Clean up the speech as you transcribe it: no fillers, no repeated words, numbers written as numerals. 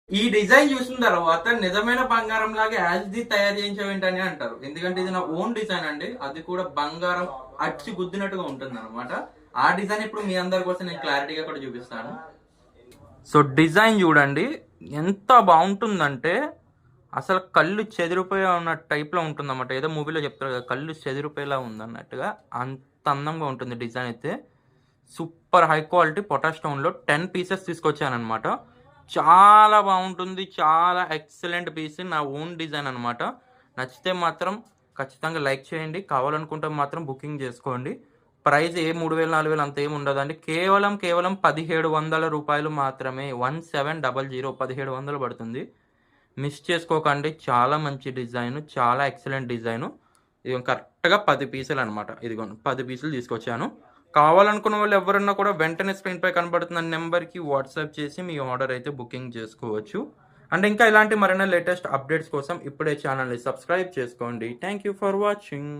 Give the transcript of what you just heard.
ఈ డిజైన్ చూసిన తర్వాత నిజమైన బంగారం లాగా యాజ్ ది తయారు చేయించవేంటని అంటారు. ఎందుకంటే ఇది నా ఓన్ డిజైన్ అండి. అది కూడా బంగారం అచ్చి గుద్దినట్టుగా ఉంటుంది అనమాట. ఆ డిజైన్ ఇప్పుడు మీ అందరి కోసం నేను క్లారిటీగా కూడా చూపిస్తాను. సో డిజైన్ చూడండి ఎంత బాగుంటుందంటే అసలు కళ్ళు చెదిరిపోయే ఉన్న టైప్లో ఉంటుంది అన్నమాట. ఏదో మూవీలో చెప్తారు కదా, కళ్ళు చెదిరిపోయేలా ఉందన్నట్టుగా అంత అందంగా ఉంటుంది డిజైన్ అయితే. సూపర్ హై క్వాలిటీ పొటాష్ స్టోన్లో 10 పీసెస్ తీసుకొచ్చానమాట. చాలా బాగుంటుంది, చాలా ఎక్సలెంట్ పీస్, నా ఓన్ డిజైన్ అనమాట. నచ్చితే మాత్రం ఖచ్చితంగా లైక్ చేయండి, కావాలనుకుంటే మాత్రం బుకింగ్ చేసుకోండి. ప్రైస్ 3000 4000 అంత ఏమి ఉండదండి, కేవలం 1700 రూపాయలు మాత్రమే. 1700 1700 పడుతుంది. మిస్ చేసుకోకండి, చాలా మంచి డిజైన్, చాలా ఎక్సలెంట్ డిజైన్. ఇది కరెక్ట్గా 10 పీసులు అనమాట. ఇదిగోండి 10 పీసులు తీసుకొచ్చాను. కావాలనుకున్న వాళ్ళు ఎవరన్నా కూడా వెంటనే స్క్రీన్ పై కనబడుతున్న నెంబర్కి వాట్సాప్ చేసి మీ ఆర్డర్ అయితే బుకింగ్ చేసుకోవచ్చు. అండ్ ఇంకా ఇలాంటి మరిన్ని లేటెస్ట్ అప్డేట్స్ కోసం ఇప్పుడే ఛానల్ని సబ్స్క్రైబ్ చేసుకోండి. Thank you for watching.